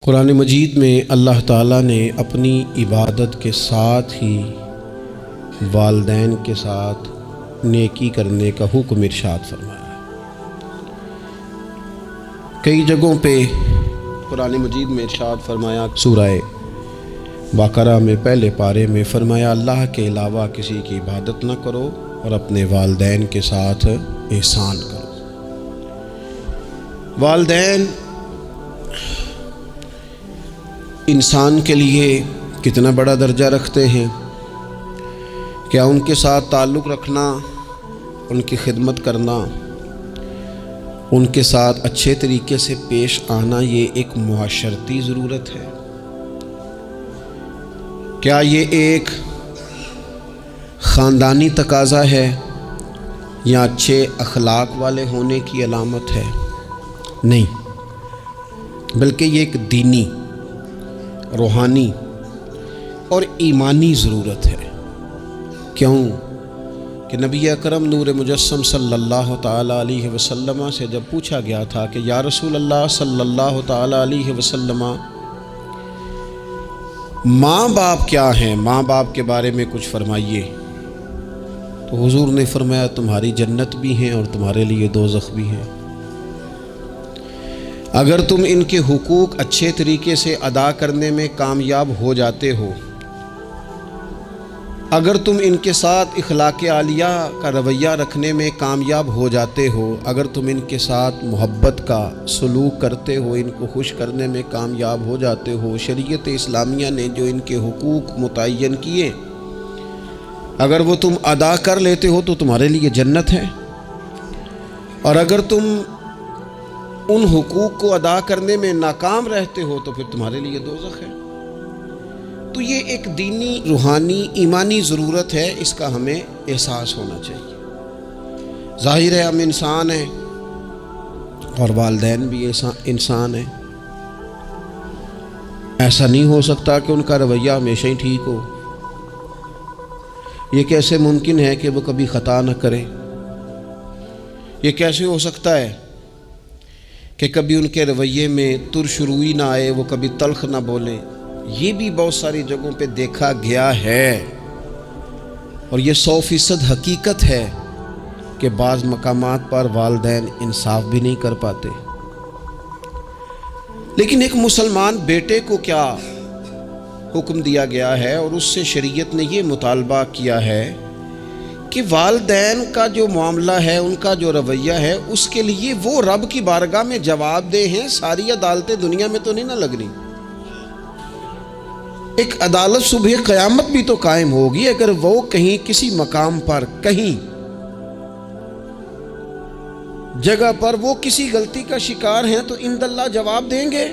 قرآن مجید میں اللہ تعالیٰ نے اپنی عبادت کے ساتھ ہی والدین کے ساتھ نیکی کرنے کا حکم ارشاد فرمایا ہے۔ کئی جگہوں پہ قرآن مجید میں ارشاد فرمایا، سورہ بقرہ میں پہلے پارے میں فرمایا اللہ کے علاوہ کسی کی عبادت نہ کرو اور اپنے والدین کے ساتھ احسان کرو۔ والدین انسان کے لیے کتنا بڑا درجہ رکھتے ہیں، کیا ان کے ساتھ تعلق رکھنا، ان کی خدمت کرنا، ان کے ساتھ اچھے طریقے سے پیش آنا یہ ایک معاشرتی ضرورت ہے؟ کیا یہ ایک خاندانی تقاضا ہے یا اچھے اخلاق والے ہونے کی علامت ہے؟ نہیں، بلکہ یہ ایک دینی، روحانی اور ایمانی ضرورت ہے۔ کیوں کہ نبی اکرم نور مجسم صلی اللہ تعالیٰ علیہ وسلم سے جب پوچھا گیا تھا کہ یا رسول اللہ صلی اللہ تعالیٰ علیہ وسلم ماں باپ کیا ہیں، ماں باپ کے بارے میں کچھ فرمائیے، تو حضور نے فرمایا تمہاری جنت بھی ہیں اور تمہارے لیے دوزخ بھی ہیں۔ اگر تم ان کے حقوق اچھے طریقے سے ادا کرنے میں کامیاب ہو جاتے ہو، اگر تم ان کے ساتھ اخلاق عالیہ کا رویہ رکھنے میں کامیاب ہو جاتے ہو، اگر تم ان کے ساتھ محبت کا سلوک کرتے ہو، ان کو خوش کرنے میں کامیاب ہو جاتے ہو، شریعت اسلامیہ نے جو ان کے حقوق متعین کیے اگر وہ تم ادا کر لیتے ہو تو تمہارے لیے جنت ہے، اور اگر تم ان حقوق کو ادا کرنے میں ناکام رہتے ہو تو پھر تمہارے لیے دوزخ ہے۔ تو یہ ایک دینی، روحانی، ایمانی ضرورت ہے، اس کا ہمیں احساس ہونا چاہیے۔ ظاہر ہے ہم انسان ہیں اور والدین بھی انسان ہیں، ایسا نہیں ہو سکتا کہ ان کا رویہ ہمیشہ ہی ٹھیک ہو۔ یہ کیسے ممکن ہے کہ وہ کبھی خطا نہ کریں؟ یہ کیسے ہو سکتا ہے کہ کبھی ان کے رویے میں ترش روئی نہ آئے، وہ کبھی تلخ نہ بولیں؟ یہ بھی بہت ساری جگہوں پہ دیکھا گیا ہے، اور یہ 100% حقیقت ہے کہ بعض مقامات پر والدین انصاف بھی نہیں کر پاتے۔ لیکن ایک مسلمان بیٹے کو کیا حکم دیا گیا ہے، اور اس سے شریعت نے یہ مطالبہ کیا ہے کہ والدین کا جو معاملہ ہے، ان کا جو رویہ ہے، اس کے لیے وہ رب کی بارگاہ میں جواب دہ ہیں۔ ساری عدالتیں دنیا میں تو نہیں نہ لگنی، ایک عدالت صبح قیامت بھی تو قائم ہوگی۔ اگر وہ کہیں کسی مقام پر، کہیں جگہ پر وہ کسی غلطی کا شکار ہیں تو عند اللہ جواب دیں گے۔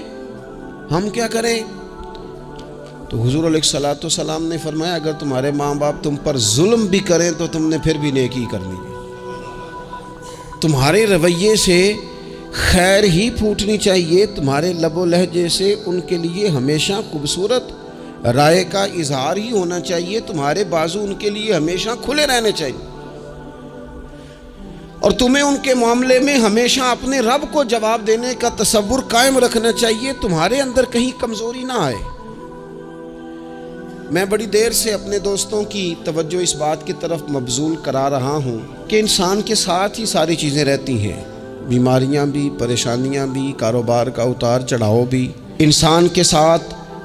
ہم کیا کریں؟ تو حضور علیہ الصلوۃ والسلام نے فرمایا اگر تمہارے ماں باپ تم پر ظلم بھی کریں تو تم نے پھر بھی نیکی کرنی ہے۔ تمہارے رویے سے خیر ہی پھوٹنی چاہیے، تمہارے لب و لہجے سے ان کے لیے ہمیشہ خوبصورت رائے کا اظہار ہی ہونا چاہیے، تمہارے بازو ان کے لیے ہمیشہ کھلے رہنے چاہیے، اور تمہیں ان کے معاملے میں ہمیشہ اپنے رب کو جواب دینے کا تصور قائم رکھنا چاہیے، تمہارے اندر کہیں کمزوری نہ آئے۔ میں بڑی دیر سے اپنے دوستوں کی توجہ اس بات کی طرف مبذول کرا رہا ہوں کہ انسان کے ساتھ ہی ساری چیزیں رہتی ہیں، بیماریاں بھی، پریشانیاں بھی، کاروبار کا اتار چڑھاؤ بھی۔ انسان کے ساتھ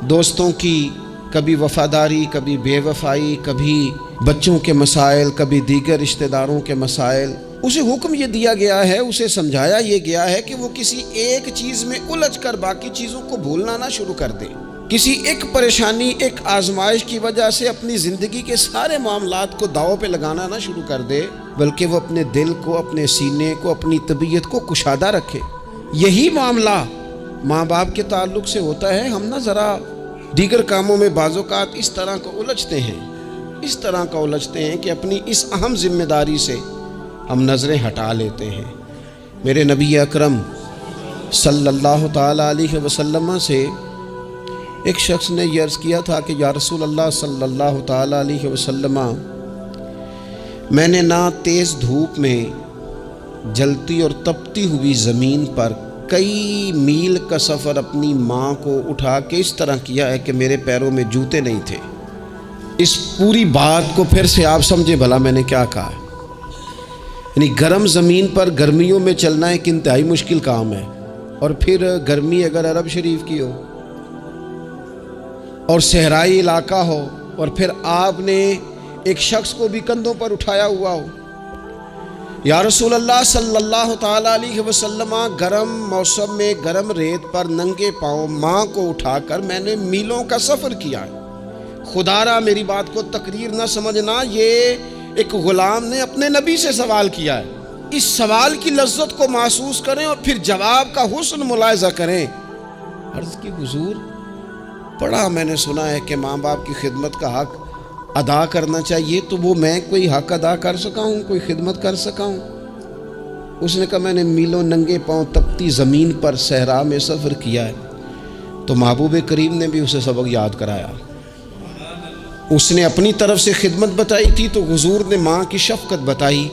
دوستوں کی کبھی وفاداری، کبھی بے وفائی، کبھی بچوں کے مسائل، کبھی دیگر رشتہ داروں کے مسائل۔ اسے حکم یہ دیا گیا ہے، اسے سمجھایا یہ گیا ہے کہ وہ کسی ایک چیز میں الجھ کر باقی چیزوں کو بھولنا نہ شروع کر دے، کسی ایک پریشانی، ایک آزمائش کی وجہ سے اپنی زندگی کے سارے معاملات کو داؤ پہ لگانا نہ شروع کر دے، بلکہ وہ اپنے دل کو، اپنے سینے کو، اپنی طبیعت کو کشادہ رکھے۔ یہی معاملہ ماں باپ کے تعلق سے ہوتا ہے۔ ہم نہ ذرا دیگر کاموں میں بعض اوقات اس طرح کو الجھتے ہیں کہ اپنی اس اہم ذمہ داری سے ہم نظریں ہٹا لیتے ہیں۔ میرے نبی اکرم صلی اللہ تعالیٰ علیہ وسلم سے ایک شخص نے یہ عرض کیا تھا کہ یا رسول اللہ صلی اللہ تعالیٰ علیہ وسلم، میں نے نہ تیز دھوپ میں جلتی اور تپتی ہوئی زمین پر کئی میل کا سفر اپنی ماں کو اٹھا کے اس طرح کیا ہے کہ میرے پیروں میں جوتے نہیں تھے۔ اس پوری بات کو پھر سے آپ سمجھے بھلا میں نے کیا کہا۔ یعنی گرم زمین پر گرمیوں میں چلنا ایک انتہائی مشکل کام ہے، اور پھر گرمی اگر عرب شریف کی ہو اور صحرائی علاقہ ہو، اور پھر آپ نے ایک شخص کو بھی کندھوں پر اٹھایا ہوا ہو۔ یا رسول اللہ صلی اللہ تعالیٰ علیہ وسلم، گرم موسم میں گرم ریت پر ننگے پاؤں ماں کو اٹھا کر میں نے میلوں کا سفر کیا ہے۔ خدا را میری بات کو تقریر نہ سمجھنا، یہ ایک غلام نے اپنے نبی سے سوال کیا ہے۔ اس سوال کی لذت کو محسوس کریں اور پھر جواب کا حسن ملاحظہ کریں۔ عرض کی حضور، بڑا میں نے سنا ہے کہ ماں باپ کی خدمت کا حق ادا کرنا چاہیے، تو وہ میں کوئی حق ادا کر سکا ہوں، کوئی خدمت کر سکا ہوں؟ اس نے کہا میں نے میلوں ننگے پاؤں تپتی زمین پر صحرا میں سفر کیا ہے۔ تو محبوب کریم نے بھی اسے سبق یاد کرایا۔ اس نے اپنی طرف سے خدمت بتائی تھی تو حضور نے ماں کی شفقت بتائی۔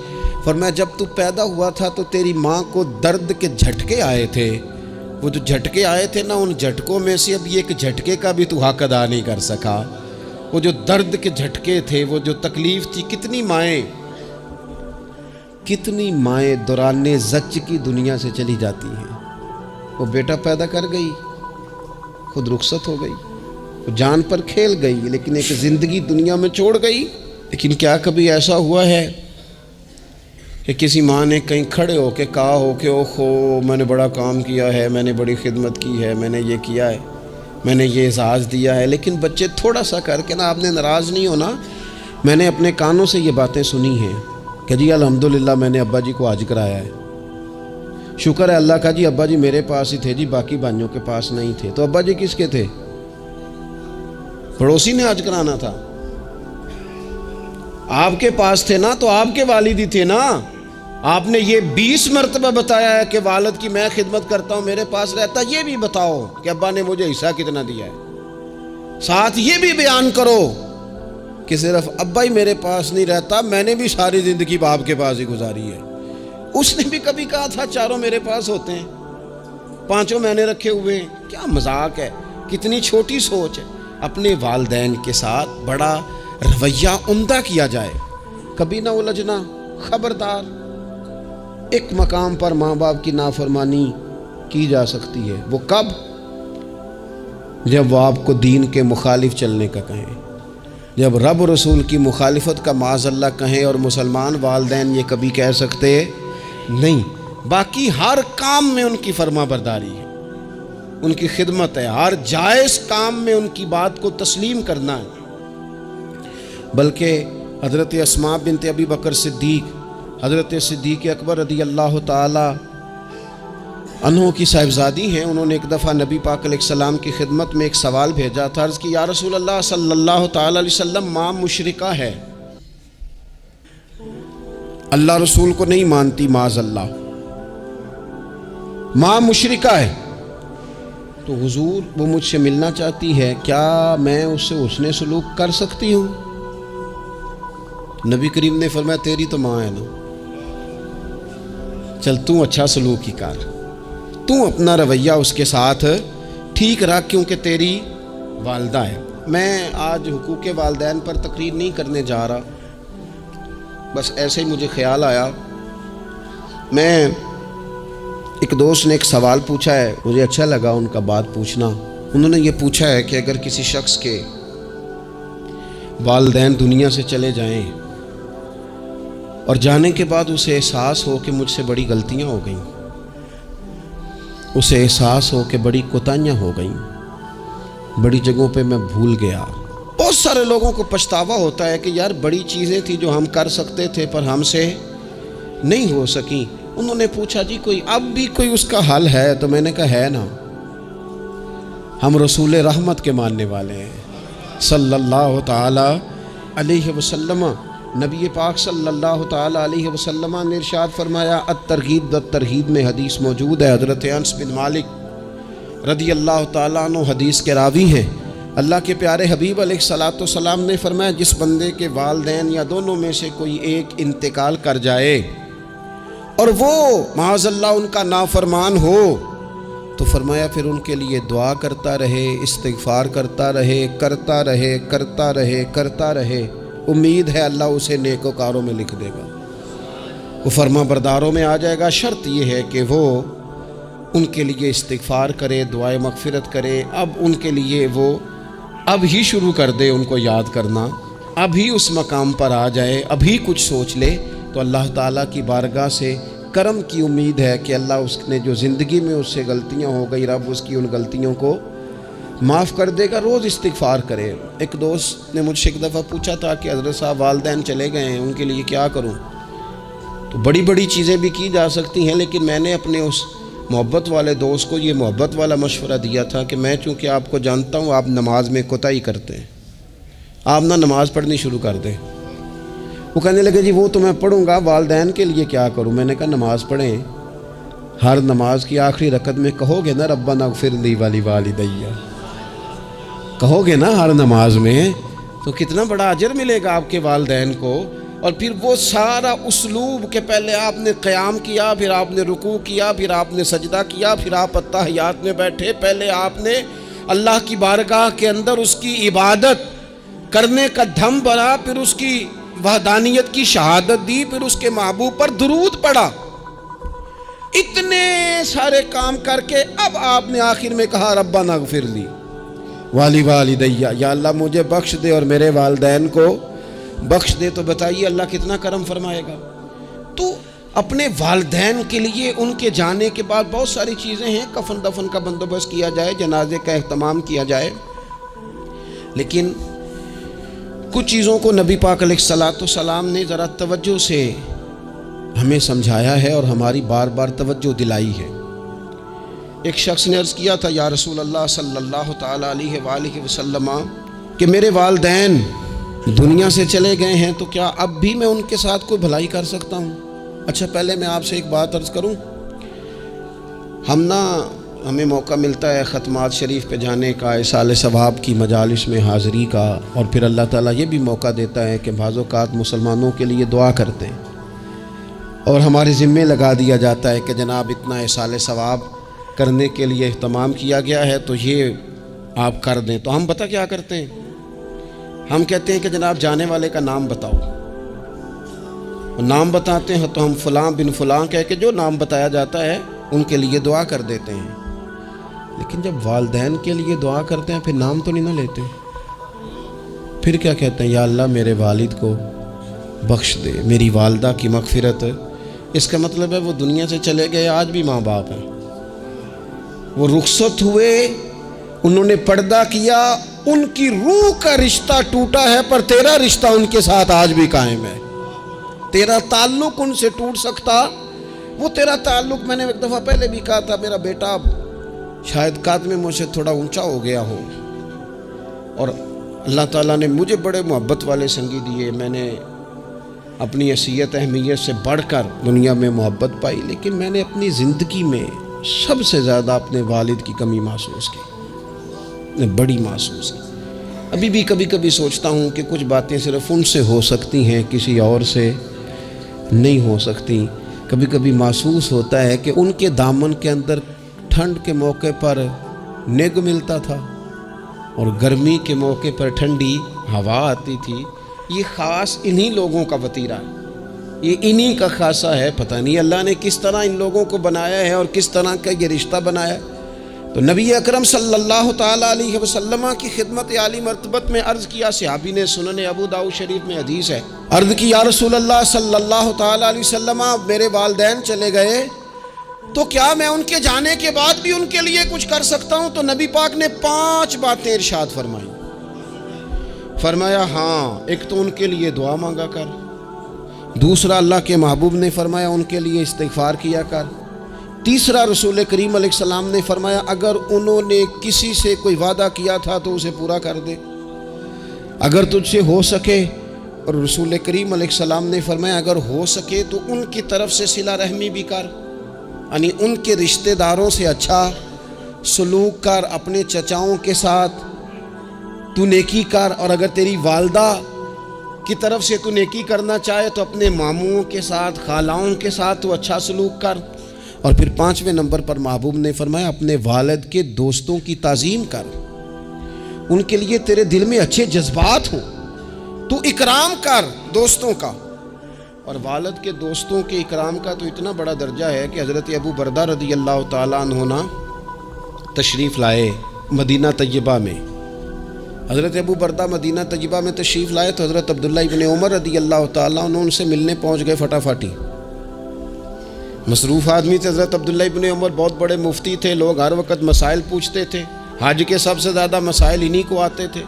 فرمایا جب تو پیدا ہوا تھا تو تیری ماں کو درد کے جھٹکے آئے تھے، وہ جو جھٹکے آئے تھے نا، ان جھٹکوں میں سے اب یہ ایک جھٹکے کا بھی تو حق ادا نہیں کر سکا۔ وہ جو درد کے جھٹکے تھے، وہ جو تکلیف تھی، کتنی مائیں دوران زچ کی دنیا سے چلی جاتی ہیں۔ وہ بیٹا پیدا کر گئی، خود رخصت ہو گئی، وہ جان پر کھیل گئی، لیکن ایک زندگی دنیا میں چھوڑ گئی۔ لیکن کیا کبھی ایسا ہوا ہے کہ کسی ماں نے کہیں کھڑے ہو کے کہا ہو کہ اوہو میں نے بڑا کام کیا ہے، میں نے بڑی خدمت کی ہے، میں نے یہ کیا ہے، میں نے یہ اعزاز دیا ہے؟ لیکن بچے تھوڑا سا کر کے نا، آپ نے ناراض نہیں ہونا، میں نے اپنے کانوں سے یہ باتیں سنی ہیں کہ جی الحمدللہ میں نے ابا جی کو حج کرایا ہے، شکر ہے اللہ کا جی، ابا جی میرے پاس ہی تھے جی، باقی بھائیوں کے پاس نہیں تھے۔ تو ابا جی کس کے تھے؟ پڑوسی نے حج کرانا تھا، آپ کے پاس تھے نا، تو آپ کے والد ہی تھے نا۔ آپ نے یہ 20 مرتبہ بتایا ہے کہ والد کی میں خدمت کرتا ہوں، میرے پاس رہتا، یہ بھی بتاؤ کہ ابا نے مجھے حصہ کتنا دیا ہے۔ ساتھ یہ بھی بیان کرو کہ صرف ابا ہی میرے پاس نہیں رہتا، میں نے بھی ساری زندگی باپ کے پاس ہی گزاری ہے۔ اس نے بھی کبھی کہا تھا چاروں میرے پاس ہوتے ہیں، پانچوں میں نے رکھے ہوئے ہیں۔ کیا مذاق ہے، کتنی چھوٹی سوچ ہے۔ اپنے والدین کے ساتھ بڑا رویہ عمدہ کیا جائے، کبھی نہ الجھنا، خبردار۔ ایک مقام پر ماں باپ کی نافرمانی کی جا سکتی ہے، وہ کب؟ جب وہ آپ کو دین کے مخالف چلنے کا کہیں، جب رب رسول کی مخالفت کا معاذ اللہ کہیں، اور مسلمان والدین یہ کبھی کہہ سکتے نہیں۔ باقی ہر کام میں ان کی فرما برداری ہے، ان کی خدمت ہے، ہر جائز کام میں ان کی بات کو تسلیم کرنا ہے۔ بلکہ حضرت اسماء بنت ابی بکر صدیق، حضرت صدیق اکبر رضی اللہ تعالی عنہ کی صاحبزادی ہیں، انہوں نے ایک دفعہ نبی پاک علیہ السلام کی خدمت میں ایک سوال بھیجا تھا۔ عرض کی یا رسول اللہ صلی اللہ تعالی علیہ وسلم، ماں مشرکہ ہے، اللہ رسول کو نہیں مانتی، معاذ اللہ، ماں مشرکہ ہے، تو حضور وہ مجھ سے ملنا چاہتی ہے، کیا میں اس سے حسن سلوک کر سکتی ہوں؟ نبی کریم نے فرمایا تیری تو ماں ہے نا، چل تو اچھا سلوک ہی کر، تو اپنا رویہ اس کے ساتھ ٹھیک رکھ، کیونکہ تیری والدہ ہے۔ میں آج حقوق والدین پر تقریر نہیں کرنے جا رہا، بس ایسے ہی مجھے خیال آیا۔ میں ایک دوست نے ایک سوال پوچھا ہے، مجھے اچھا لگا ان کا بات پوچھنا۔ انہوں نے یہ پوچھا ہے کہ اگر کسی شخص کے والدین دنیا سے چلے جائیں اور جانے کے بعد اسے احساس ہو کہ مجھ سے بڑی غلطیاں ہو گئیں، اسے احساس ہو کہ بڑی کوتاہیاں ہو گئیں، بڑی جگہوں پہ میں بھول گیا۔ بہت سارے لوگوں کو پچھتاوا ہوتا ہے کہ یار بڑی چیزیں تھیں جو ہم کر سکتے تھے پر ہم سے نہیں ہو سکیں۔ انہوں نے پوچھا جی کوئی اب بھی کوئی اس کا حل ہے؟ تو میں نے کہا ہے نا، ہم رسول رحمت کے ماننے والے ہیں صلی اللہ تعالی علیہ وسلم۔ نبی پاک صلی اللہ تعالی علیہ وسلم نے ارشاد فرمایا، الترغیب والترہیب میں حدیث موجود ہے، حضرت انس بن مالک رضی اللہ تعالیٰ عنہ حدیث کے راوی ہیں۔ اللہ کے پیارے حبیب علیہ الصلاۃ والسلام نے فرمایا، جس بندے کے والدین یا دونوں میں سے کوئی ایک انتقال کر جائے اور وہ معاذ اللہ ان کا نافرمان ہو، تو فرمایا پھر ان کے لیے دعا کرتا رہے، استغفار کرتا رہے، کرتا رہے، کرتا رہے، کرتا رہے، امید ہے اللہ اسے نیکوکاروں میں لکھ دے گا، وہ فرما برداروں میں آ جائے گا۔ شرط یہ ہے کہ وہ ان کے لیے استغفار کرے، دعائے مغفرت کرے۔ اب ان کے لیے وہ اب ہی شروع کر دے ان کو یاد کرنا، اب ہی اس مقام پر آ جائے، ابھی کچھ سوچ لے، تو اللہ تعالیٰ کی بارگاہ سے کرم کی امید ہے کہ اللہ اس نے جو زندگی میں اس سے غلطیاں ہو گئی، رب اس کی ان غلطیوں کو معاف کر دے گا۔ روز استغفار کرے۔ ایک دوست نے مجھ سے ایک دفعہ پوچھا تھا کہ حضرت صاحب والدین چلے گئے ہیں، ان کے لیے کیا کروں؟ تو بڑی بڑی چیزیں بھی کی جا سکتی ہیں، لیکن میں نے اپنے اس محبت والے دوست کو یہ محبت والا مشورہ دیا تھا کہ میں چونکہ آپ کو جانتا ہوں آپ نماز میں کوتاہی کرتے ہیں، آپ نہ نماز پڑھنی شروع کر دیں۔ وہ کہنے لگے جی وہ تو میں پڑھوں گا، والدین کے لیے کیا کروں؟ میں نے کہا نماز پڑھیں، ہر نماز کی آخری رکعت میں کہو گے نا ربنا اغفر لی ولوالدیّ، کہو گے نا ہر نماز میں، تو کتنا بڑا اجر ملے گا آپ کے والدین کو۔ اور پھر وہ سارا اسلوب کہ پہلے آپ نے قیام کیا، پھر آپ نے رکوع کیا، پھر آپ نے سجدہ کیا، پھر آپ اتحیات میں بیٹھے، پہلے آپ نے اللہ کی بارگاہ کے اندر اس کی عبادت کرنے کا دھم بھرا، پھر اس کی وحدانیت کی شہادت دی، پھر اس کے محبوب پر درود پڑھا۔ اتنے سارے کام کر کے اب آپ نے آخر میں کہا ربنا اغفر لی ولوالدیّ، یا اللہ مجھے بخش دے اور میرے والدین کو بخش دے۔ تو بتائیے اللہ کتنا کرم فرمائے گا۔ تو اپنے والدین کے لیے ان کے جانے کے بعد بہت ساری چیزیں ہیں، کفن دفن کا بندوبست کیا جائے، جنازے کا اہتمام کیا جائے، لیکن کچھ چیزوں کو نبی پاک علیہ الصلوۃ والسلام نے ذرا توجہ سے ہمیں سمجھایا ہے اور ہماری بار بار توجہ دلائی ہے۔ ایک شخص نے عرض کیا تھا یا رسول اللہ صلی اللہ تعالیٰ علیہ وآلہ وسلم کہ میرے والدین دنیا سے چلے گئے ہیں تو کیا اب بھی میں ان کے ساتھ کوئی بھلائی کر سکتا ہوں؟ اچھا پہلے میں آپ سے ایک بات عرض کروں، ہمیں موقع ملتا ہے ختمات شریف پہ جانے کا، اِصال ثواب کی مجالس میں حاضری کا، اور پھر اللہ تعالیٰ یہ بھی موقع دیتا ہے کہ بعض اوقات مسلمانوں کے لیے دعا کرتے ہیں اور ہمارے ذمے لگا دیا جاتا ہے کہ جناب اتنا اِصال ثواب کرنے کے لیے اہتمام کیا گیا ہے تو یہ آپ کر دیں۔ تو ہم پتہ کیا کرتے ہیں، ہم کہتے ہیں کہ جناب جانے والے کا نام بتاؤ، نام بتاتے ہیں تو ہم فلاں بن فلاں کہہ کے جو نام بتایا جاتا ہے ان کے لیے دعا کر دیتے ہیں، لیکن جب والدین کے لیے دعا کرتے ہیں پھر نام تو نہیں نہ لیتے، پھر کیا کہتے ہیں یا اللہ میرے والد کو بخش دے، میری والدہ کی مغفرت۔ اس کا مطلب ہے وہ دنیا سے چلے گئے، آج بھی ماں باپ ہیں، وہ رخصت ہوئے، انہوں نے پردہ کیا، ان کی روح کا رشتہ ٹوٹا ہے پر تیرا رشتہ ان کے ساتھ آج بھی قائم ہے، تیرا تعلق ان سے ٹوٹ سکتا، وہ تیرا تعلق، میں نے ایک دفعہ پہلے بھی کہا تھا میرا بیٹا شاید قد میں مجھ سے تھوڑا اونچا ہو گیا ہو اور اللہ تعالیٰ نے مجھے بڑے محبت والے سنگی دیے، میں نے اپنی حیثیت اہمیت سے بڑھ کر دنیا میں محبت پائی، لیکن میں نے اپنی زندگی میں سب سے زیادہ اپنے والد کی کمی محسوس کی، بڑی محسوس کی۔ ابھی بھی کبھی کبھی سوچتا ہوں کہ کچھ باتیں صرف ان سے ہو سکتی ہیں، کسی اور سے نہیں ہو سکتی۔ کبھی کبھی محسوس ہوتا ہے کہ ان کے دامن کے اندر ٹھنڈ کے موقع پر نگ ملتا تھا اور گرمی کے موقع پر ٹھنڈی ہوا آتی تھی۔ یہ خاص انہی لوگوں کا وطیرہ ہے، یہ انہی کا خاصہ ہے، پتہ نہیں اللہ نے کس طرح ان لوگوں کو بنایا ہے اور کس طرح کا یہ رشتہ بنایا ہے۔ تو نبی اکرم صلی اللہ تعالیٰ علیہ وسلم کی خدمت عالی مرتبت میں عرض کیا، صحابی نے سنن ابو داؤد شریف میں حدیث ہے، عرض کی یا رسول اللہ صلی اللہ تعالیٰ علیہ وسلم میرے والدین چلے گئے تو کیا میں ان کے جانے کے بعد بھی ان کے لیے کچھ کر سکتا ہوں؟ تو نبی پاک نے 5 باتیں ارشاد فرمائیں۔ فرمایا ہاں، ایک تو ان کے لیے دعا مانگا کر، دوسرا اللہ کے محبوب نے فرمایا ان کے لیے استغفار کیا کر، تیسرا رسول کریم علیہ السلام نے فرمایا اگر انہوں نے کسی سے کوئی وعدہ کیا تھا تو اسے پورا کر دے، اگر تجھ سے ہو سکے، اور رسول کریم علیہ السلام نے فرمایا اگر ہو سکے تو ان کی طرف سے صلہ رحمی بھی کر، یعنی ان کے رشتہ داروں سے اچھا سلوک کر، اپنے چچاؤں کے ساتھ تو نیکی کر، اور اگر تیری والدہ کی طرف سے تو نیکی کرنا چاہے تو اپنے ماموں کے ساتھ، خالاؤں کے ساتھ تو اچھا سلوک کر، اور پھر 5ویں نمبر پر محبوب نے فرمایا اپنے والد کے دوستوں کی تعظیم کر، ان کے لیے تیرے دل میں اچھے جذبات ہوں، تو اکرام کر دوستوں کا۔ اور والد کے دوستوں کے اکرام کا تو اتنا بڑا درجہ ہے کہ حضرت ابو بردہ رضی اللہ تعالیٰ عنہ تشریف لائے مدینہ طیبہ میں۔ حضرت ابو بردہ مدینہ طیبہ میں تشریف لائے تو حضرت عبداللہ ابن عمر رضی اللہ تعالیٰ عنہ ان سے ملنے پہنچ گئے فٹافٹی۔ مصروف آدمی تھے حضرت عبداللہ ابن عمر، بہت بڑے مفتی تھے، لوگ ہر وقت مسائل پوچھتے تھے، حج کے سب سے زیادہ مسائل انہی کو آتے تھے،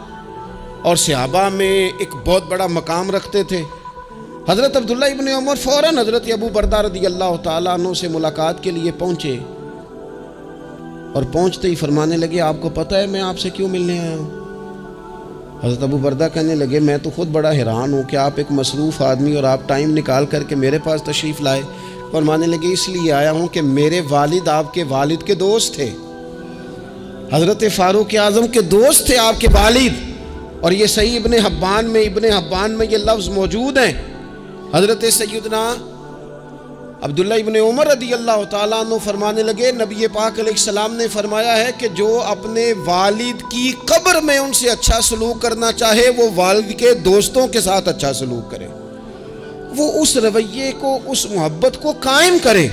اور صحابہ میں ایک بہت بڑا مقام رکھتے تھے۔ حضرت عبداللہ ابن عمر فوراً حضرت ابو بردہ رضی اللہ تعالیٰ عنہ سے ملاقات کے لیے پہنچے، اور پہنچتے ہی فرمانے لگے آپ کو پتہ ہے میں آپ سے کیوں ملنے آیا ہوں؟ حضرت ابو بردہ کہنے لگے میں تو خود بڑا حیران ہوں کہ آپ ایک مصروف آدمی اور آپ ٹائم نکال کر کے میرے پاس تشریف لائے۔ فرمانے لگے اس لیے آیا ہوں کہ میرے والد آپ کے والد کے دوست تھے، حضرت فاروق اعظم کے دوست تھے آپ کے والد، اور یہ صحیح ابن حبان میں یہ لفظ موجود ہیں۔ حضرت سیدنا عبداللہ ابن عمر رضی اللہ تعالیٰ عنہ فرمانے لگے نبی پاک علیہ السلام نے فرمایا ہے کہ جو اپنے والد کی قبر میں ان سے اچھا سلوک کرنا چاہے وہ والد کے دوستوں کے ساتھ اچھا سلوک کرے، وہ اس رویے کو، اس محبت کو قائم کرے،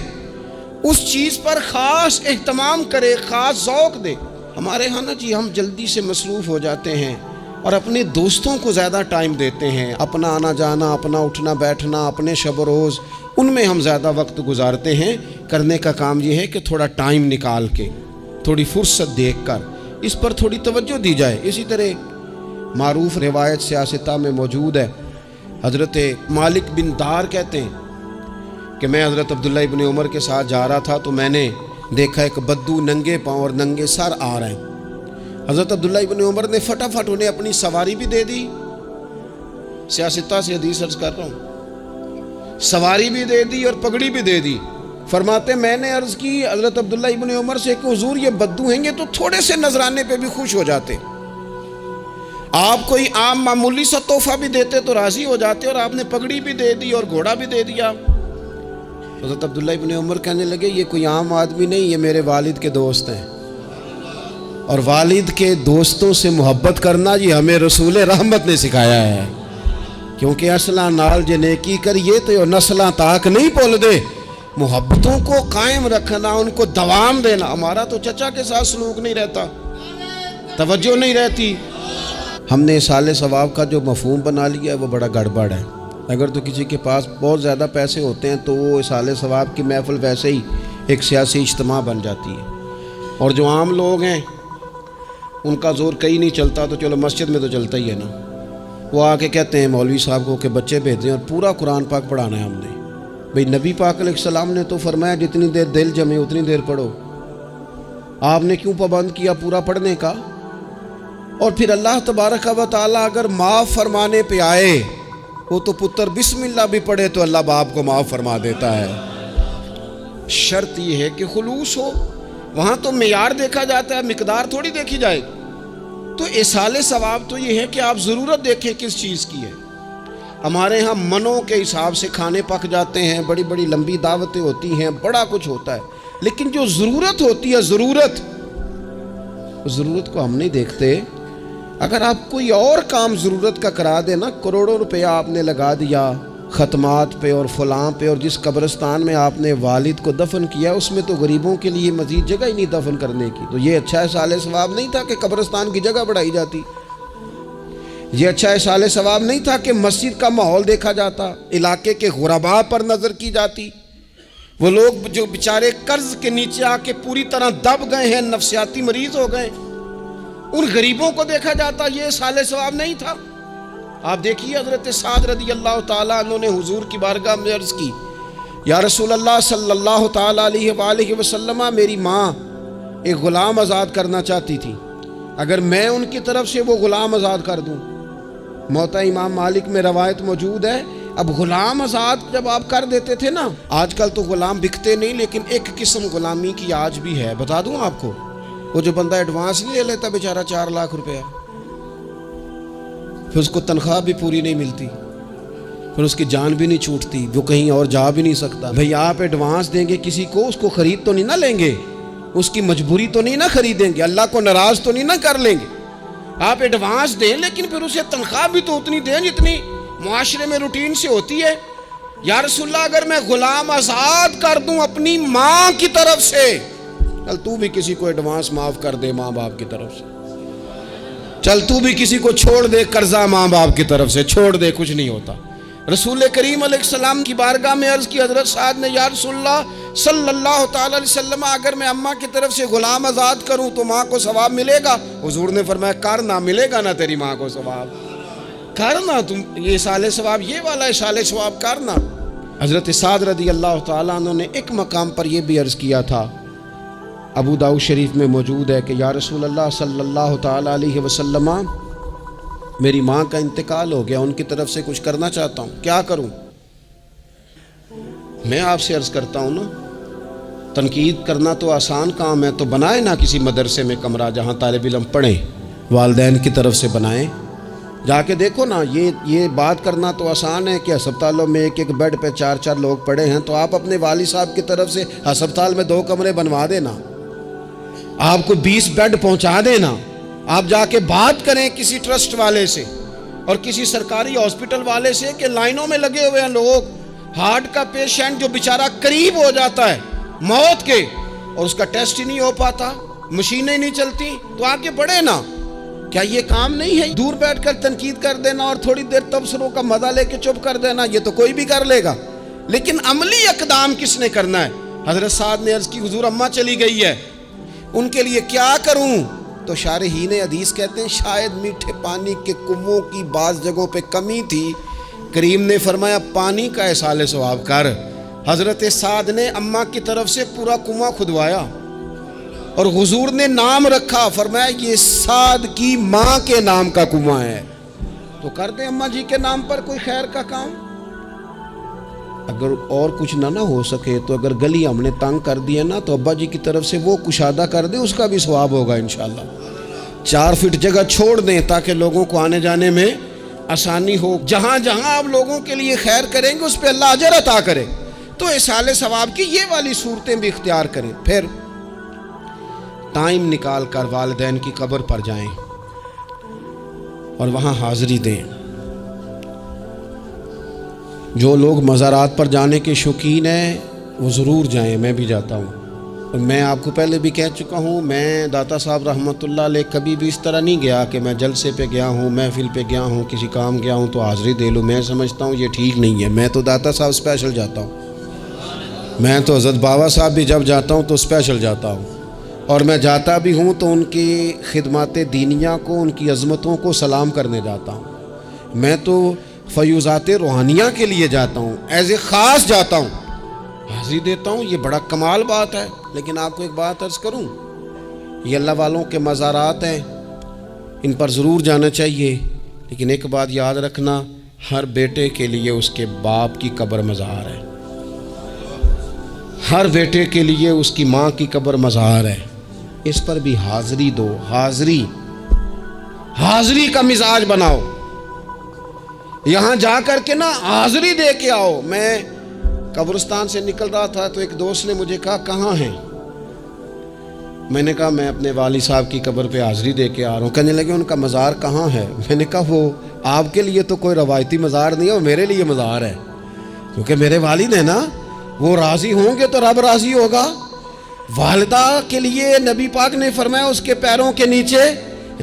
اس چیز پر خاص اہتمام کرے، خاص ذوق دے۔ ہمارے ہاں نا جی ہم جلدی سے مصروف ہو جاتے ہیں اور اپنے دوستوں کو زیادہ ٹائم دیتے ہیں، اپنا آنا جانا، اپنا اٹھنا بیٹھنا، اپنے شب و روز ان میں ہم زیادہ وقت گزارتے ہیں۔ کرنے کا کام یہ ہے کہ تھوڑا ٹائم نکال کے، تھوڑی فرصت دیکھ کر اس پر تھوڑی توجہ دی جائے۔ اسی طرح معروف روایت سیاستہ میں موجود ہے، حضرت مالک بن دار کہتے ہیں کہ میں حضرت عبداللہ ابن عمر کے ساتھ جا رہا تھا تو میں نے دیکھا ایک بدو ننگے پاؤں اور ننگے سر آ رہے ہیں۔ حضرت عبداللہ ابن عمر نے فٹافٹ انہیں اپنی سواری بھی دے دی، سیاستہ سے حدیث عرض کر رہا ہوں، سواری بھی دے دی اور پگڑی بھی دے دی۔ فرماتے میں نے عرض کی حضرت عبداللہ ابن عمر سے کہ حضور یہ بدو ہیں گے تو تھوڑے سے نذرانے پہ بھی خوش ہو جاتے، آپ کوئی عام معمولی سا تحفہ بھی دیتے تو راضی ہو جاتے، اور آپ نے پگڑی بھی دے دی اور گھوڑا بھی دے دیا۔ حضرت عبداللہ ابن عمر کہنے لگے یہ کوئی عام آدمی نہیں، یہ میرے والد کے دوست ہیں، اور والد کے دوستوں سے محبت کرنا یہ ہمیں رسول رحمت نے سکھایا ہے، کیونکہ اصلاں نال جے نیکی کریے تو نسلاں تاک نہیں بھول دے۔ محبتوں کو قائم رکھنا، ان کو دوام دینا۔ ہمارا تو چچا کے ساتھ سلوک نہیں رہتا، توجہ نہیں رہتی۔ ہم نے اصالِ ثواب کا جو مفہوم بنا لیا ہے وہ بڑا گڑبڑ ہے۔ اگر تو کسی کے پاس بہت زیادہ پیسے ہوتے ہیں تو وہ اصالِ ثواب کی محفل ویسے ہی ایک سیاسی اجتماع بن جاتی ہے، اور جو عام لوگ ہیں ان کا زور کہیں نہیں چلتا تو چلو مسجد میں تو چلتا ہی ہے نا، وہ آ کے کہتے ہیں مولوی صاحب کو کہ بچے بھیجیں اور پورا قرآن پاک پڑھانا ہے ہم نے۔ بھئی نبی پاک علیہ السلام نے تو فرمایا جتنی دیر دل جمے اتنی دیر پڑھو، آپ نے کیوں پابند کیا پورا پڑھنے کا؟ اور پھر اللہ تبارک و تعالیٰ اگر معاف فرمانے پہ آئے، وہ تو پتر بسم اللہ بھی پڑھے تو اللہ باپ کو معاف فرما دیتا ہے۔ شرط یہ ہے کہ خلوص ہو، وہاں تو معیار دیکھا جاتا ہے، مقدار تھوڑی دیکھی جائے۔ تو اصالِ ثواب تو یہ ہے کہ آپ ضرورت دیکھیں کس چیز کی ہے۔ ہمارے ہاں منوں کے حساب سے کھانے پک جاتے ہیں، بڑی بڑی لمبی دعوتیں ہوتی ہیں، بڑا کچھ ہوتا ہے، لیکن جو ضرورت ہوتی ہے، ضرورت کو ہم نہیں دیکھتے۔ اگر آپ کوئی اور کام ضرورت کا کرا دے نا، کروڑوں روپیہ آپ نے لگا دیا ختمات پہ اور فلاں پہ، اور جس قبرستان میں آپ نے والد کو دفن کیا اس میں تو غریبوں کے لیے مزید جگہ ہی نہیں دفن کرنے کی، تو یہ اچھا اصالِ ثواب نہیں تھا کہ قبرستان کی جگہ بڑھائی جاتی، یہ اچھا اصالِ ثواب نہیں تھا کہ مسجد کا ماحول دیکھا جاتا، علاقے کے غرباء پر نظر کی جاتی، وہ لوگ جو بیچارے قرض کے نیچے آ کے پوری طرح دب گئے ہیں، نفسیاتی مریض ہو گئے، ان غریبوں کو دیکھا جاتا، یہ اصالِ ثواب نہیں تھا۔ آپ دیکھیے حضرت سعد رضی اللہ تعالیٰ عنہ نے حضور کی بارگاہ میں عرض کی یا رسول اللہ صلی اللہ تعالیٰ علیہ وآلہ وسلم، میری ماں ایک غلام آزاد کرنا چاہتی تھی، اگر میں ان کی طرف سے وہ غلام آزاد کر دوں۔ موطا امام مالک میں روایت موجود ہے، اب غلام آزاد جب آپ کر دیتے تھے نا، آج کل تو غلام بکتے نہیں، لیکن ایک قسم غلامی کی آج بھی ہے، بتا دوں آپ کو، وہ جو بندہ ایڈوانس نہیں لے لیتا بیچارہ 4 لاکھ روپیہ، پھر اس کو تنخواہ بھی پوری نہیں ملتی، پھر اس کی جان بھی نہیں چھوٹتی، وہ کہیں اور جا بھی نہیں سکتا. بھئی آپ ایڈوانس دیں گے کسی کو، اس کو خرید تو نہیں نہ لیں گے، اس کی مجبوری تو نہیں نہ خریدیں گے، اللہ کو ناراض تو نہیں نہ کر لیں گے. آپ ایڈوانس دیں لیکن پھر اسے تنخواہ بھی تو اتنی دیں جتنی معاشرے میں روٹین سے ہوتی ہے. یا رسول اللہ اگر میں غلام آزاد کر دوں اپنی ماں کی طرف سے، چل تو بھی کسی کو ایڈوانس معاف کر دے ماں باپ کی طرف سے، چل تو بھی کسی کو چھوڑ دے قرضہ ماں باپ کی طرف سے چھوڑ دے، کچھ نہیں ہوتا. رسول کریم علیہ السلام کی بارگاہ میں عرض کی حضرت سعد نے، یا رسول اللہ صلی اللہ تعالی علیہ وسلم اگر میں اماں کی طرف سے غلام آزاد کروں تو ماں کو ثواب ملے گا؟ حضور نے فرمایا کرنا، ملے گا نا تیری ماں کو ثواب، کرنا، تم یہ اصال ثواب یہ والا اصال ثواب کرنا. حضرت سعد رضی اللہ تعالیٰ عنہ نے ایک مقام پر یہ بھی عرض کیا تھا، ابو داؤد شریف میں موجود ہے کہ یا رسول اللہ صلی اللہ تعالیٰ علیہ وسلم میری ماں کا انتقال ہو گیا، ان کی طرف سے کچھ کرنا چاہتا ہوں، کیا کروں؟ میں آپ سے عرض کرتا ہوں نا، تنقید کرنا تو آسان کام ہے، تو بنائے نا کسی مدرسے میں کمرہ جہاں طالب علم پڑھیں، والدین کی طرف سے بنائیں، جا کے دیکھو نا. یہ بات کرنا تو آسان ہے کہ ہسپتالوں میں ایک ایک بیڈ پہ 4 لوگ پڑے ہیں، تو آپ اپنے والد صاحب کی طرف سے ہسپتال میں 2 کمرے بنوا دینا، آپ کو 20 بیڈ پہنچا دینا. آپ جا کے بات کریں کسی ٹرسٹ والے سے اور کسی سرکاری ہاسپٹل والے سے کہ لائنوں میں لگے ہوئے ہیں لوگ، ہارٹ کا پیشنٹ جو بیچارہ قریب ہو جاتا ہے موت کے اور اس کا ٹیسٹ ہی نہیں ہو پاتا، مشینیں نہیں چلتی، تو آ کے پڑھے نا. کیا یہ کام نہیں ہے دور بیٹھ کر تنقید کر دینا اور تھوڑی دیر تبصروں کا مزہ لے کے چپ کر دینا؟ یہ تو کوئی بھی کر لے گا، لیکن عملی اقدام کس نے کرنا ہے؟ حضرت سعد نے عرض کی حضور اماں چلی گئی ہے، ان کے لیے کیا کروں؟ تو شارحین حدیث کہتے ہیں شاید میٹھے پانی کے کنووں کی بعض جگہوں پہ کمی تھی، کریم نے فرمایا پانی کا اصال ثواب کر. حضرت سعد نے اماں کی طرف سے پورا کنواں کھدوایا اور حضور نے نام رکھا، فرمایا یہ سعد کی ماں کے نام کا کنواں ہے، تو کر دیں اماں جی کے نام پر کوئی خیر کا کام. اگر اور کچھ نہ ہو سکے تو اگر گلی ہم نے تنگ کر دی ہے نا تو ابا جی کی طرف سے وہ کشادہ کر دیں، اس کا بھی ثواب ہوگا انشاءاللہ. 4 فٹ جگہ چھوڑ دیں تاکہ لوگوں کو آنے جانے میں آسانی ہو. جہاں جہاں آپ لوگوں کے لیے خیر کریں گے اس پہ اللہ اجر عطا کرے. تو اصال ثواب کی یہ والی صورتیں بھی اختیار کریں. پھر ٹائم نکال کر والدین کی قبر پر جائیں اور وہاں حاضری دیں. جو لوگ مزارات پر جانے کے شوقین ہیں وہ ضرور جائیں، میں بھی جاتا ہوں. اور میں آپ کو پہلے بھی کہہ چکا ہوں، میں داتا صاحب رحمۃ اللہ علیہ کبھی بھی اس طرح نہیں گیا کہ میں جلسے پہ گیا ہوں، محفل پہ گیا ہوں، کسی کام گیا ہوں تو حاضری دے لوں. میں سمجھتا ہوں یہ ٹھیک نہیں ہے. میں تو داتا صاحب اسپیشل جاتا ہوں. میں تو حضرت بابا صاحب بھی جب جاتا ہوں تو اسپیشل جاتا ہوں، اور میں جاتا بھی ہوں تو ان کی خدمات دینیہ کو، ان کی عظمتوں کو سلام کرنے جاتا ہوں. میں تو فیوزات روحانیہ کے لیے جاتا ہوں، ایز اے خاص جاتا ہوں، حاضری دیتا ہوں. یہ بڑا کمال بات ہے. لیکن آپ کو ایک بات عرض کروں، یہ اللہ والوں کے مزارات ہیں، ان پر ضرور جانا چاہیے. لیکن ایک بات یاد رکھنا، ہر بیٹے کے لیے اس کے باپ کی قبر مزار ہے، ہر بیٹے کے لیے اس کی ماں کی قبر مزار ہے. اس پر بھی حاضری دو. حاضری کا مزاج بناؤ. یہاں جا کر کے نا حاضری دے کے آؤ. میں قبرستان سے نکل رہا تھا تو ایک دوست نے مجھے کہا کہاں ہیں؟ میں نے کہا میں اپنے والد صاحب کی قبر پہ حاضری دے کے آ رہا ہوں. کہنے لگے ان کا مزار کہاں ہے؟ میں نے کہا وہ آپ کے لیے تو کوئی روایتی مزار نہیں ہے، وہ میرے لیے مزار ہے، کیونکہ میرے والد ہیں نا، وہ راضی ہوں گے تو رب راضی ہوگا. والدہ کے لیے نبی پاک نے فرمایا اس کے پیروں کے نیچے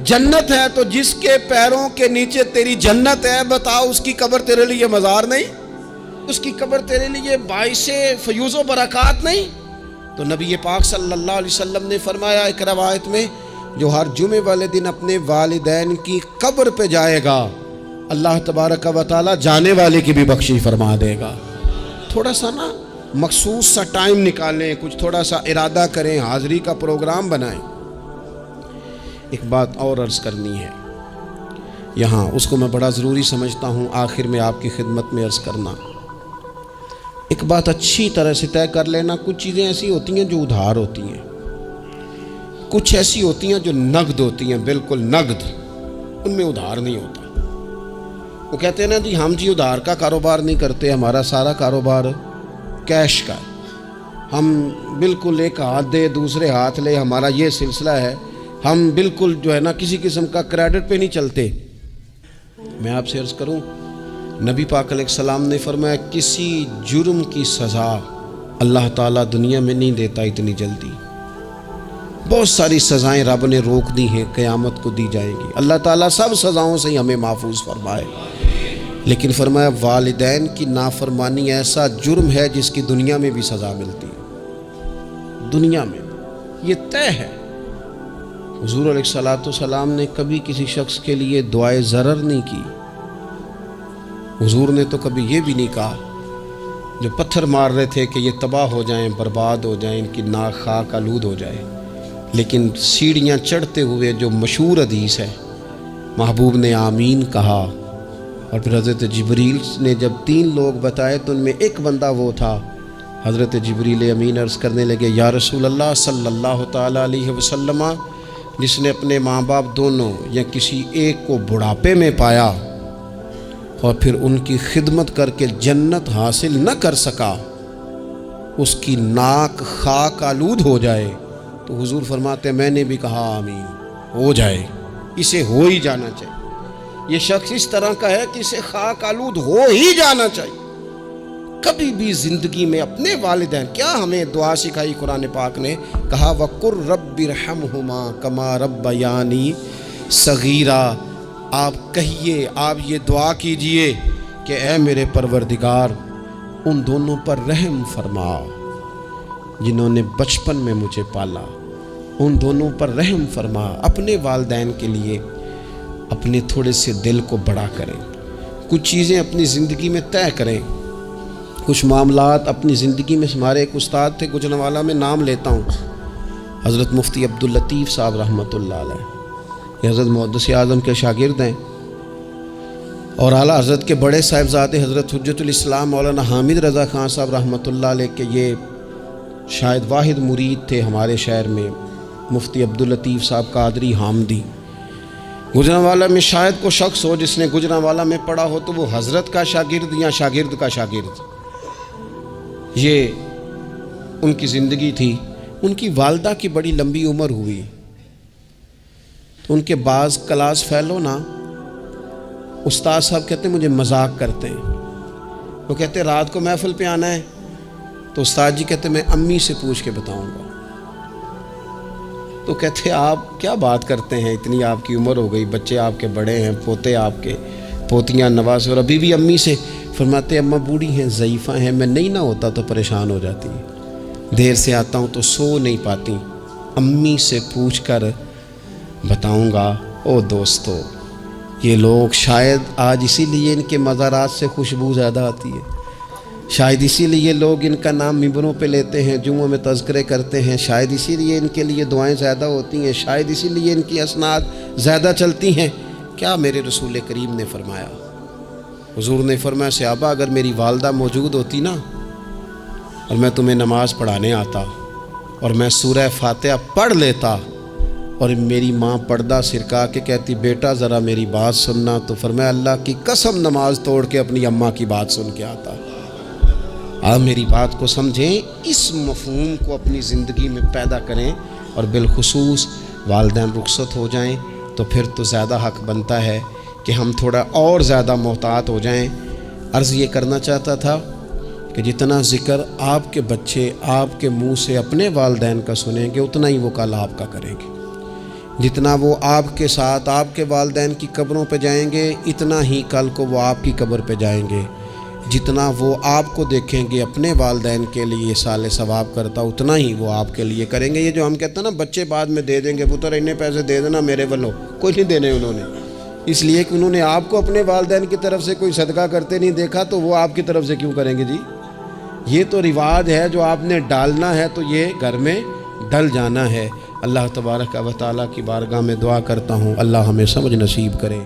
جنت ہے. تو جس کے پیروں کے نیچے تیری جنت ہے، بتاؤ اس کی قبر تیرے لیے مزار نہیں؟ اس کی قبر تیرے لیے باعث فیوز و برکات نہیں؟ تو نبی پاک صلی اللہ علیہ وسلم نے فرمایا ایک روایت میں، جو ہر جمعے والے دن اپنے والدین کی قبر پہ جائے گا، اللہ تبارک و تعالی جانے والے کی بھی بخشش فرما دے گا. تھوڑا سا نا مخصوص سا ٹائم نکالیں، کچھ تھوڑا سا ارادہ کریں، حاضری کا پروگرام بنائیں. ایک بات اور عرض کرنی ہے یہاں، اس کو میں بڑا ضروری سمجھتا ہوں آخر میں آپ کی خدمت میں عرض کرنا. ایک بات اچھی طرح سے طے کر لینا، کچھ چیزیں ایسی ہوتی ہیں جو ادھار ہوتی ہیں، کچھ ایسی ہوتی ہیں جو نقد ہوتی ہیں، بالکل نقد، ان میں ادھار نہیں ہوتا. وہ کہتے ہیں نا جی ہم جی ادھار کا کاروبار نہیں کرتے، ہمارا سارا کاروبار کیش کا ہے، ہم بالکل ایک ہاتھ دے دوسرے ہاتھ لے، ہمارا یہ سلسلہ ہے، ہم بالکل جو ہے نا کسی قسم کا کریڈٹ پہ نہیں چلتے۔ میں آپ سے عرض کروں، نبی پاک علیہ السلام نے فرمایا کسی جرم کی سزا اللہ تعالیٰ دنیا میں نہیں دیتا اتنی جلدی۔ بہت ساری سزائیں رب نے روک دی ہیں، قیامت کو دی جائیں گی۔ اللہ تعالیٰ سب سزاؤں سے ہمیں محفوظ فرمائے، لیکن فرمایا والدین کی نافرمانی ایسا جرم ہے جس کی دنیا میں بھی سزا ملتی ہے، دنیا میں یہ طے ہے۔ حضور علیہ الصلوۃ والسلام نے کبھی کسی شخص کے لیے دعائے ضرر نہیں کی۔ حضور نے تو کبھی یہ بھی نہیں کہا، جو پتھر مار رہے تھے کہ یہ تباہ ہو جائیں، برباد ہو جائیں، ان کی ناک خاک آلود ہو جائے، لیکن سیڑھیاں چڑھتے ہوئے جو مشہور حدیث ہے، محبوب نے آمین کہا، اور پھر حضرت جبریل نے جب 3 لوگ بتائے تو ان میں ایک بندہ وہ تھا، حضرت جبریل امین عرض کرنے لگے یا رسول اللہ صلی اللہ تعالیٰ علیہ وسلم، جس نے اپنے ماں باپ دونوں یا کسی ایک کو بڑھاپے میں پایا اور پھر ان کی خدمت کر کے جنت حاصل نہ کر سکا، اس کی ناک خاک آلود ہو جائے، تو حضور فرماتے میں نے بھی کہا آمین، ہو جائے، اسے ہو ہی جانا چاہیے۔ یہ شخص اس طرح کا ہے کہ اسے خاک آلود ہو ہی جانا چاہیے۔ کبھی بھی زندگی میں اپنے والدین، کیا ہمیں دعا سکھائی قرآن پاک نے، کہا وَقُلْ رَبِّ ارْحَمْهُمَا كَمَا رَبَّيَانِي صَغِيرًا، آپ کہیے، آپ یہ دعا کیجئے کہ اے میرے پروردگار ان دونوں پر رحم فرما جنہوں نے بچپن میں مجھے پالا، ان دونوں پر رحم فرما۔ اپنے والدین کے لیے اپنے تھوڑے سے دل کو بڑا کریں، کچھ چیزیں اپنی زندگی میں طے کریں، کچھ معاملات اپنی زندگی میں۔ ہمارے ایک استاد تھے گوجرانوالہ میں، نام لیتا ہوں، حضرت مفتی عبداللطیف صاحب رحمۃ اللہ علیہ، یہ حضرت محدث اعظم کے شاگرد ہیں، اور اعلیٰ حضرت کے بڑے صاحبزادے حضرت حجت الاسلام مولانا حامد رضا خان صاحب رحمۃ اللہ علیہ کے یہ شاید واحد مرید تھے ہمارے شہر میں، مفتی عبداللطیف صاحب قادری حامدی۔ گوجرانوالہ میں شاید کوئی شخص ہو جس نے گوجرانوالہ میں پڑھا ہو تو وہ حضرت کا شاگرد یا شاگرد کا شاگرد، یہ ان کی زندگی تھی۔ ان کی والدہ کی بڑی لمبی عمر ہوئی تو ان کے بعض کلاس فیلو نا، استاد صاحب کہتے ہیں مجھے مذاق کرتے ہیں، وہ کہتے ہیں رات کو محفل پہ آنا ہے، تو استاد جی کہتے ہیں میں امی سے پوچھ کے بتاؤں گا۔ تو کہتے ہیں آپ کیا بات کرتے ہیں، اتنی آپ کی عمر ہو گئی، بچے آپ کے بڑے ہیں، پوتے آپ کے، پوتیاں نوازے، اور ابھی بھی امی سے۔ فرماتے اماں بوڑھی ہیں، ضعیفہ ہیں، میں نہیں نہ ہوتا تو پریشان ہو جاتی ہیں، دیر سے آتا ہوں تو سو نہیں پاتی، امی سے پوچھ کر بتاؤں گا۔ او دوستو، یہ لوگ شاید آج اسی لیے ان کے مزارات سے خوشبو زیادہ آتی ہے، شاید اسی لیے لوگ ان کا نام ممبروں پہ لیتے ہیں، جمعوں میں تذکرے کرتے ہیں، شاید اسی لیے ان کے لیے دعائیں زیادہ ہوتی ہیں، شاید اسی لیے ان کی اسناد زیادہ چلتی ہیں۔ کیا میرے رسول کریم نے فرمایا، حضور نے فرمایا صحابہ اگر میری والدہ موجود ہوتی نا اور میں تمہیں نماز پڑھانے آتا اور میں سورہ فاتحہ پڑھ لیتا اور میری ماں پردہ سرکا کے کہتی بیٹا ذرا میری بات سننا، تو فرمایا اللہ کی قسم نماز توڑ کے اپنی اماں کی بات سن کے آتا۔ آپ میری بات کو سمجھیں، اس مفہوم کو اپنی زندگی میں پیدا کریں، اور بالخصوص والدین رخصت ہو جائیں تو پھر تو زیادہ حق بنتا ہے کہ ہم تھوڑا اور زیادہ محتاط ہو جائیں۔ عرض یہ کرنا چاہتا تھا کہ جتنا ذکر آپ کے بچے آپ کے منہ سے اپنے والدین کا سنیں گے اتنا ہی وہ کل آپ کا کریں گے، جتنا وہ آپ کے ساتھ آپ کے والدین کی قبروں پہ جائیں گے اتنا ہی کل کو وہ آپ کی قبر پہ جائیں گے، جتنا وہ آپ کو دیکھیں گے اپنے والدین کے لیے سال ثواب کرتا اتنا ہی وہ آپ کے لیے کریں گے۔ یہ جو ہم کہتے ہیں نا بچے بعد میں دے دیں گے، پتر اتنے پیسے دے دینا میرے والوں، کوئی نہیں دینے انہوں نے، اس لیے کہ انہوں نے آپ کو اپنے والدین کی طرف سے کوئی صدقہ کرتے نہیں دیکھا، تو وہ آپ کی طرف سے کیوں کریں گے جی؟ یہ تو رواج ہے جو آپ نے ڈالنا ہے تو یہ گھر میں ڈل جانا ہے۔ اللہ تبارک و تعالیٰ کی بارگاہ میں دعا کرتا ہوں اللہ ہمیں سمجھ نصیب کرے۔